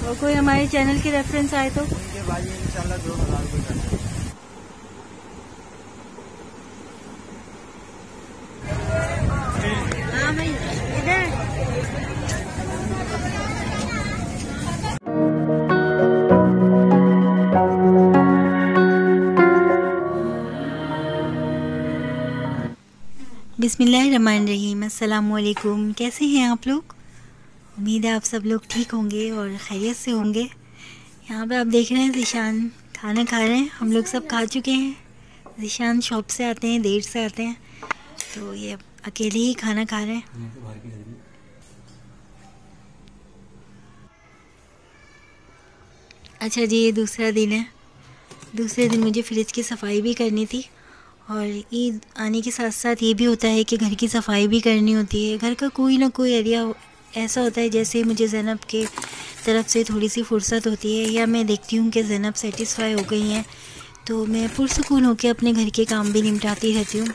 और कोई हमारे चैनल के रेफरेंस आए तो उनके भाई इंशाल्लाह 2000 रुपये करते हैं। हाँ भाई इधर बिस्मिल्लाहिर्रहमानिर्रहीम। अस्सलाम वालेकुम। कैसे हैं आप लोग? उम्मीद है आप सब लोग ठीक होंगे और खैरियत से होंगे। यहाँ पे आप देख रहे हैं ज़ीशान खाना खा रहे हैं। हम लोग सब खा चुके हैं। ज़ीशान शॉप से आते हैं, देर से आते हैं, तो ये अकेले ही खाना खा रहे हैं। अच्छा जी, ये दूसरा दिन है। दूसरे दिन मुझे फ्रिज की सफाई भी करनी थी और ईद आने के साथ साथ ये भी होता है कि घर की सफाई भी करनी होती है। घर का कोई ना कोई एरिया ऐसा होता है जैसे मुझे ज़ैनब के तरफ से थोड़ी सी फुर्सत होती है या मैं देखती हूँ कि ज़ैनब सेटिस्फाई हो गई हैं तो मैं पुरसुकून होकर अपने घर के काम भी निपटाती रहती हूँ,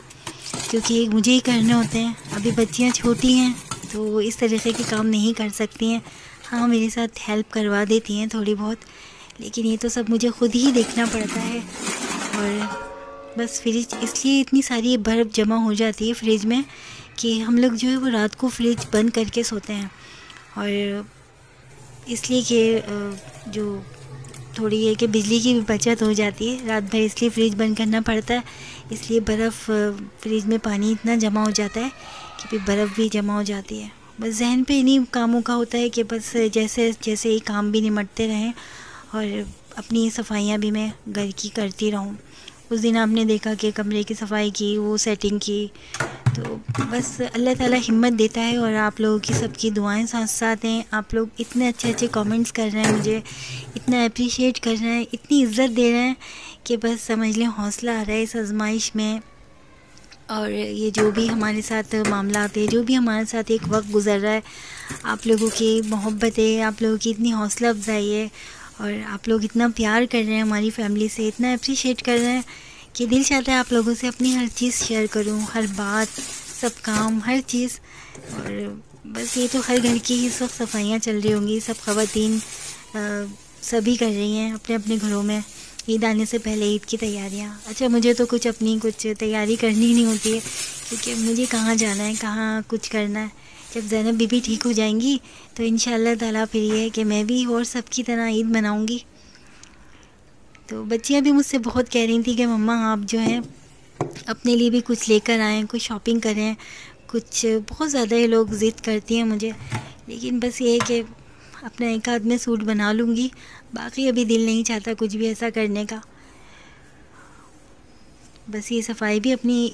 क्योंकि मुझे ही करने होते हैं। अभी बच्चियाँ छोटी हैं तो इस तरीके के काम नहीं कर सकती हैं। हाँ, मेरे साथ हेल्प करवा देती हैं थोड़ी बहुत, लेकिन ये तो सब मुझे ख़ुद ही देखना पड़ता है। और बस फ्रिज इसलिए इतनी सारी बर्फ़ जमा हो जाती है फ्रिज में कि हम लोग जो है वो रात को फ्रिज बंद करके सोते हैं। और इसलिए कि जो थोड़ी है कि बिजली की भी बचत हो जाती है रात भर, इसलिए फ्रिज बंद करना पड़ता है। इसलिए बर्फ़ फ्रिज में पानी इतना जमा हो जाता है कि फिर बर्फ़ भी जमा हो जाती है। बस जहन पे इन्हीं कामों का होता है कि बस जैसे जैसे ये काम भी निमटते रहें और अपनी सफाइयाँ भी मैं घर की करती रहूँ। उस दिन आपने देखा कि कमरे की सफाई की, वो सेटिंग की, तो बस अल्लाह ताला हिम्मत देता है और आप लोगों की सबकी दुआएं साथ साथ हैं। आप लोग इतने अच्छे अच्छे कमेंट्स कर रहे हैं, मुझे इतना अप्रिशिएट कर रहे हैं, इतनी इज़्ज़त दे रहे हैं कि बस समझ लें हौसला आ रहा है इस आजमाइश में। और ये जो भी हमारे साथ मामला आते हैं, जो भी हमारे साथ एक वक्त गुजर रहा है, आप लोगों की मोहब्बत है, आप लोगों की इतनी हौसला अफजाई है और आप लोग इतना प्यार कर रहे हैं हमारी फैमिली से, इतना अप्रिशिएट कर रहे हैं कि दिल चाहता है आप लोगों से अपनी हर चीज़ शेयर करूं, हर बात, सब काम, हर चीज़। और बस ये तो हर घर की ही इस वक्त सफाइयाँ चल रही होंगी, सब ख़वातीन सभी कर रही हैं अपने अपने घरों में ईद आने से पहले ईद की तैयारियाँ। अच्छा, मुझे तो कुछ अपनी कुछ तैयारी करनी नहीं होती है, क्योंकि मुझे कहाँ जाना है, कहाँ कुछ करना है। जब ज़ैनब बीबी ठीक हो जाएंगी तो इंशाअल्लाह ताला फिर ये है कि मैं भी और सबकी तरह ईद मनाऊँगी। तो बच्चियाँ भी मुझसे बहुत कह रही थी कि मम्मा आप जो है अपने लिए भी कुछ लेकर आएँ, कुछ शॉपिंग करें, कुछ बहुत ज़्यादा ये लोग ज़िद करती हैं मुझे। लेकिन बस ये है कि अपना एक आध में सूट बना लूँगी, बाकी अभी दिल नहीं चाहता कुछ भी ऐसा करने का। बस ये सफाई भी अपनी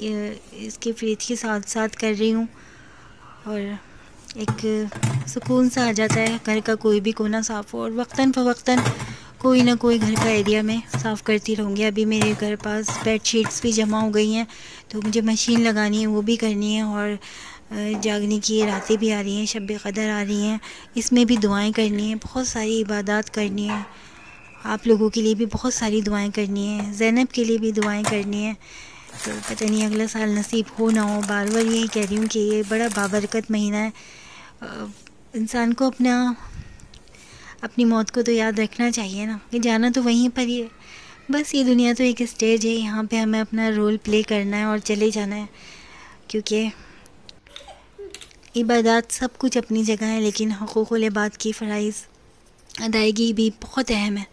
इसके फ्रिज के साथ साथ कर रही हूँ और एक सुकून सा आ जाता है। घर का कोई भी कोना साफ़ हो और वक्तन फ़वक्तन कोई ना कोई घर का एरिया में साफ़ करती रहूँगी। अभी मेरे घर पास बेडशीट्स भी जमा हो गई हैं तो मुझे मशीन लगानी है, वो भी करनी है। और जागने की रातें भी आ रही हैं, शब क़दर आ रही हैं, इसमें भी दुआएं करनी हैं, बहुत सारी इबादत करनी है। आप लोगों के लिए भी बहुत सारी दुआएं करनी है, ज़ैनब के लिए भी दुआएं करनी है। तो पता नहीं अगला साल नसीब हो ना हो। बार बार यही कह रही हूँ कि ये बड़ा बाबरकत महीना है। इंसान को अपनी मौत को तो याद रखना चाहिए ना, कि जाना तो वहीं पर ही है। बस ये दुनिया तो एक स्टेज है, यहाँ पे हमें अपना रोल प्ले करना है और चले जाना है। क्योंकि इबादत सब कुछ अपनी जगह है, लेकिन हुकूकुल इबाद की फ़राइज़ अदायगी भी बहुत अहम है।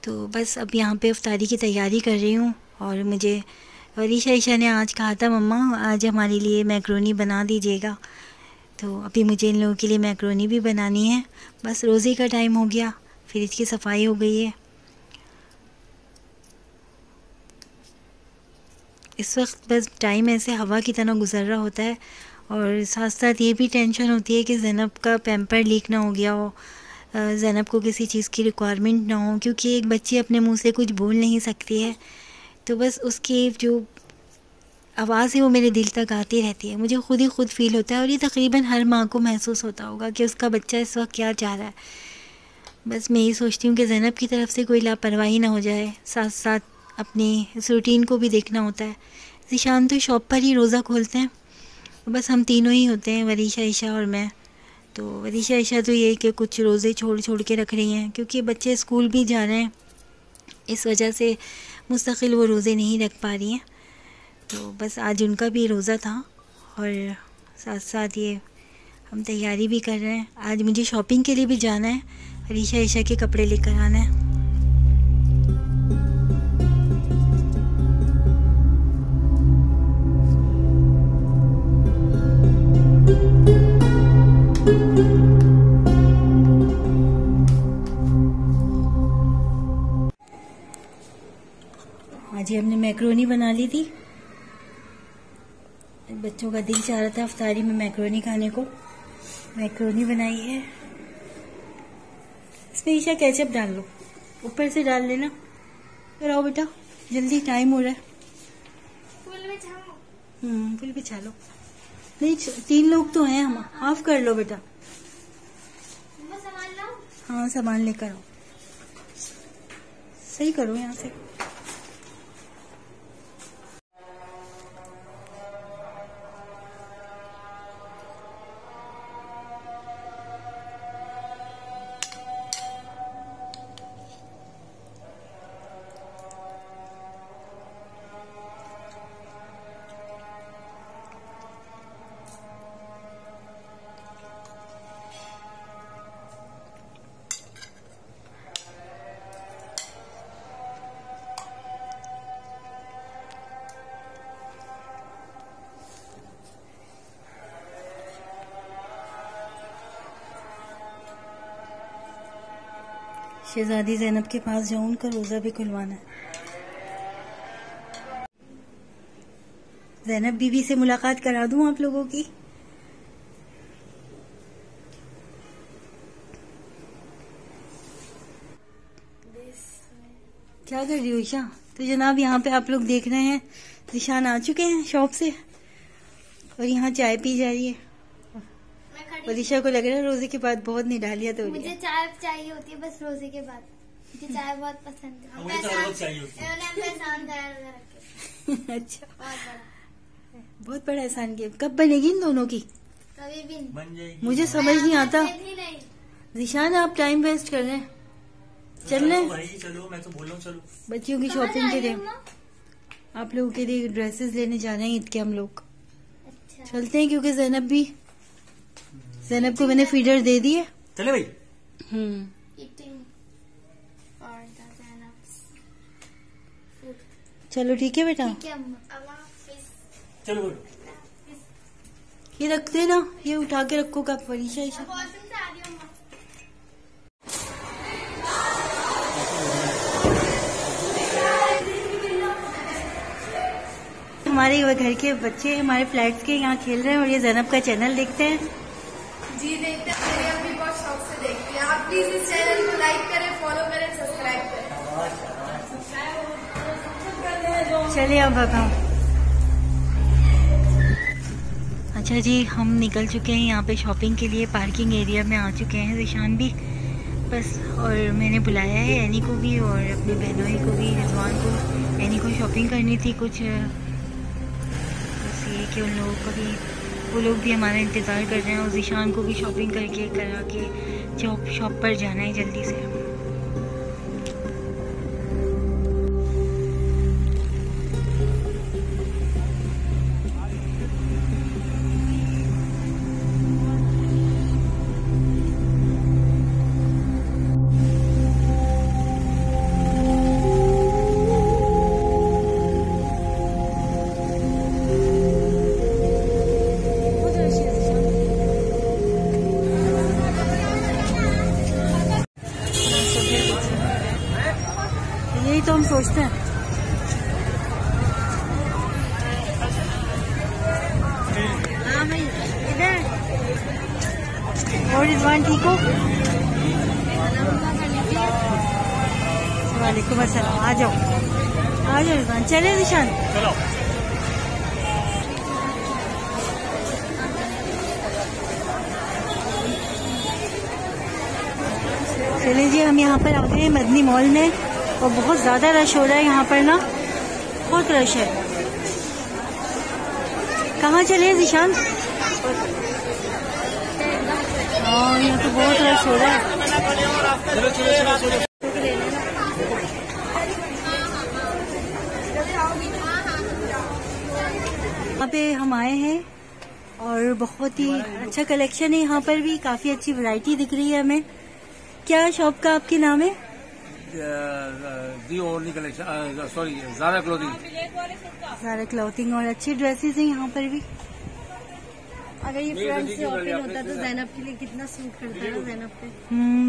तो बस अब यहाँ पे इफ्तारी की तैयारी कर रही हूँ। और मुझे ईशा ने आज कहा था मम्मा आज हमारे लिए मैक्रोनी बना दीजिएगा, तो अभी मुझे इन लोगों के लिए मैक्रोनी भी बनानी है। बस रोज़े का टाइम हो गया, फ्रिज की सफाई हो गई है। इस वक्त बस टाइम ऐसे हवा की तरह गुजर रहा होता है और साथ साथ ये भी टेंशन होती है कि ज़ैनब का पैम्पर लीक ना हो गया हो, ज़ैनब को किसी चीज़ की रिक्वायरमेंट ना हो, क्योंकि एक बच्ची अपने मुंह से कुछ बोल नहीं सकती है। तो बस उसकी जो आवाज़ है वो मेरे दिल तक आती रहती है, मुझे खुद ही खुद फ़ील होता है। और ये तकरीबन हर माँ को महसूस होता होगा कि उसका बच्चा इस वक्त क्या चाह रहा है। बस मैं ये सोचती हूँ कि ज़ैनब की तरफ से कोई लापरवाही ना हो जाए, साथ साथ अपनी इस रूटीन को भी देखना होता है। ज़ीशान तो शॉप पर ही रोज़ा खोलते हैं, बस हम तीनों ही होते हैं, वरीशा, ईशा और मैं। तो वरीशा ईशा तो ये कि कुछ रोज़े छोड़ छोड़ के रख रही हैं, क्योंकि बच्चे स्कूल भी जा रहे हैं, इस वजह से मुस्तकिल वो रोज़े नहीं रख पा रही हैं। तो बस आज उनका भी रोज़ा था और साथ साथ ये हम तैयारी भी कर रहे हैं। आज मुझे शॉपिंग के लिए भी जाना है, वरीशा ईशा के कपड़े लेकर आना है। आज हमने मैक्रोनी बना ली थी, बच्चों का दिल चाह रहा था इफ्तारी में मैक्रोनी खाने को। मैक्रोनी बनाई है, इसमें ईशा केचप डाल लो, ऊपर से डाल लेना। फिर आओ बेटा, जल्दी टाइम हो रहा है। फुल बिछा लो। नहीं 3 लोग तो हैं हम, हाफ कर लो बेटा। हाँ सामान लेकर आओ, सही करो यहाँ से। शहजादी ज़ैनब के पास जाऊं, उनका रोज़ा भी खुलवाना है। ज़ैनब बीबी से मुलाकात करा दूं आप लोगों की। क्या कर रही हो ईशा? तो जनाब यहाँ पे आप लोग देख रहे हैं, ज़िशान आ चुके हैं शॉप से और यहाँ चाय पी जा रही है। वरीशा को लग रहा है रोजे के बाद बहुत निडालियत हो रही है। मुझे चाय चाहिए होती है बस रोजे के बाद, मुझे चाय बहुत पसंद है। मुझे तो बहुत चाहिए होती है। अच्छा, बहुत बड़ा एहसान किया। कब बनेगी इन दोनों की? कभी भी नहीं बन जाएगी। मुझे समझ नहीं आता। ज़िशान आप टाइम वेस्ट कर रहे हैं, चल रहे हैं। चलो मैं तो बोल रहा हूँ, चलो बच्चियों की शॉपिंग के लिए, आप लोगों के लिए ड्रेसेस लेने जा रहे हैं ईद के हम लोग। अच्छा। चलते हैं क्योंकि ज़ैनब को मैंने फीडर दे दिए। चले भाई। चलो ठीक है बेटा, चलो ये रख देना, ये उठा के रखो कप। वरीशा ईशा हमारे घर के बच्चे हमारे फ्लैट्स के यहाँ खेल रहे हैं और ये ज़ैनब का चैनल देखते हैं। जी देखते हैं, मेरे भी बहुत शौक से देखती हैं। आप प्लीज इस चैनल को लाइक करें, फॉलो करें, सब्सक्राइब करें। चलिए अब बताओ। अच्छा जी, हम निकल चुके हैं यहाँ पे शॉपिंग के लिए, पार्किंग एरिया में आ चुके हैं ज़िशान भी बस। और मैंने बुलाया है एनी को भी और अपनी बहनों को भी, रिजवान को। एनी को शॉपिंग करनी थी कुछ, बस ये कि उन लोगों को भी, वो लोग भी हमारा इंतज़ार कर रहे हैं और ज़िशान को भी शॉपिंग करके करा के शॉप पर जाना है जल्दी से। यही तो हम सोचते हैं। हाँ भाई इधर। और रिजवान ठीक हो? वालेकुम अस्सलाम। आ जाओ रिजवान। चले ज़िशान, चलो। चलिए जी, हम यहाँ पर आ गए हैं मदनी मॉल में और बहुत ज़्यादा रश हो रहा है यहाँ पर ना, बहुत रश है। कहाँ चले ज़िशान? बहुत रश हो रहा है। यहाँ पे हम आए हैं और बहुत ही अच्छा कलेक्शन है यहाँ पर भी, काफी अच्छी वैरायटी दिख रही है हमें। क्या शॉप का आपके नाम है? The only collection, sorry Zara clothing. Zara clothing और अच्छी ड्रेसेस हैं यहाँ पर भी। अगर ये फ्रंट से ओपन होता तो जैनब के लिए कितना सूट करता है ना जैनब पे।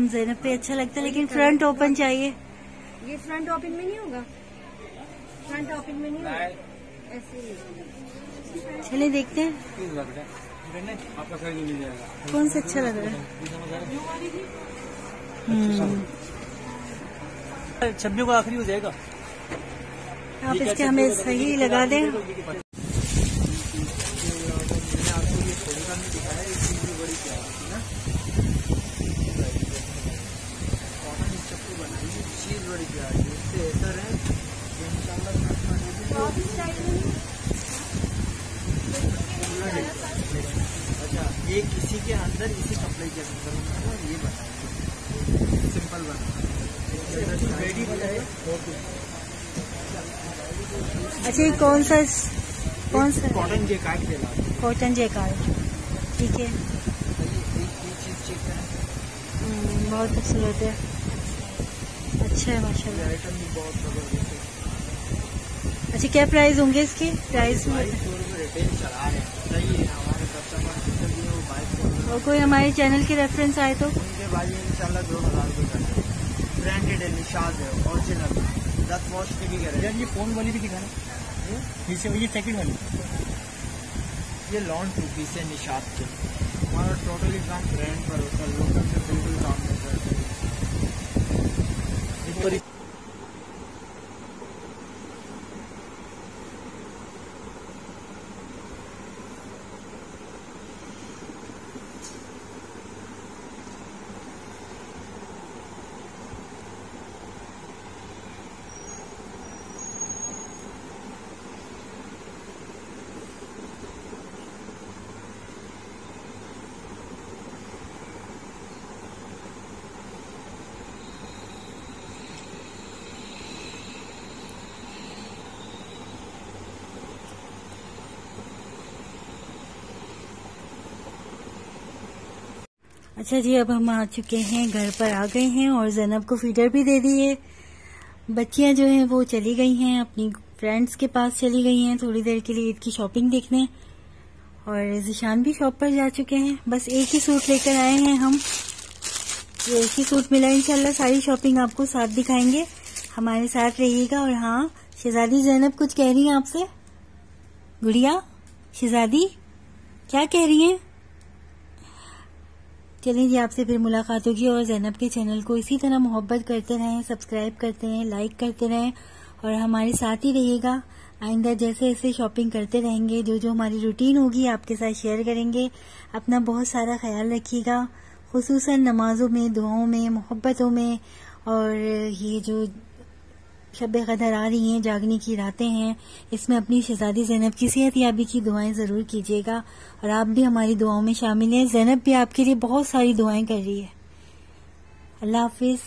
जैनब पे अच्छा लगता है, लेकिन फ्रंट ओपन चाहिए। ये फ्रंट ओपन में नहीं होगा, फ्रंट ओपन में नहीं होगा, ऐसे ही। चलिए देखते हैं आपका साइज मिल जाएगा। कौन सा अच्छा लग रहा है। 26 को आखिरी हो जाएगा। आप इसके हमें सही लगा दें। अच्छा, एक इसी के अंदर इसी कपड़े के अंदर ये बनाएंगे, सिंपल बना रेडी हो जाए। अच्छा, ये कौन सा कॉटन जैकार्ड देना, कॉटन जैकार्ड, ठीक है। बहुत खूबसूरत है, अच्छा है माशाल्लाह। आइटम भी बहुत जबरदस्त है। अच्छा, क्या प्राइस होंगे इसके? प्राइस रिटेल चला रहे हैं, सही है। हमारे कस्टमर वो बाइक और कोई हमारे चैनल के रेफरेंस आए तो उनके बाद इंशाल्लाह 2000 रुपये करते हैं। ब्रांडेड है, निशाद है, ओरिजिनल, 10 वॉश की भी करें। ये फोन वाली भी दिखाना, ये सेकंड वाली, ये लॉन्च 2 पीस है निशाद के। हमारा टोटली काम ब्रांड पर होता है, लोकल से बिल्कुल काम नहीं करते। अच्छा जी, अब हम आ चुके हैं, घर पर आ गए हैं और जैनब को फीडर भी दे दी है। बच्चियां जो हैं वो चली गई हैं, अपनी फ्रेंड्स के पास चली गई हैं थोड़ी देर के लिए ईद की शॉपिंग देखने, और ज़िशान भी शॉप पर जा चुके हैं। बस एक ही सूट लेकर आए हैं हम, ये एक ही सूट मिला। इंशाल्लाह सारी शॉपिंग आपको साथ दिखाएंगे, हमारे साथ रहिएगा। और हाँ, शहजादी जैनब कुछ कह रही हैं आपसे। गुड़िया शहजादी क्या कह रही हैं? चलिए जी, आपसे फिर मुलाकात होगी। और जैनब के चैनल को इसी तरह मोहब्बत करते रहें, सब्सक्राइब करते रहें, लाइक करते रहें और हमारे साथ ही रहिएगा। आइंदा जैसे ऐसे शॉपिंग करते रहेंगे, जो जो हमारी रूटीन होगी आपके साथ शेयर करेंगे। अपना बहुत सारा ख्याल रखिएगा, खुसूसन नमाजों में, दुआओं में, मोहब्बतों में। और ये जो शब-ए क़दर आ रही हैं, जागने की रातें हैं, इसमें अपनी शहजादी ज़ैनब की सेहत याबी की दुआएं ज़रूर कीजिएगा। और आप भी हमारी दुआओं में शामिल हैं। ज़ैनब भी आपके लिए बहुत सारी दुआएं कर रही है। अल्लाह हाफिज़।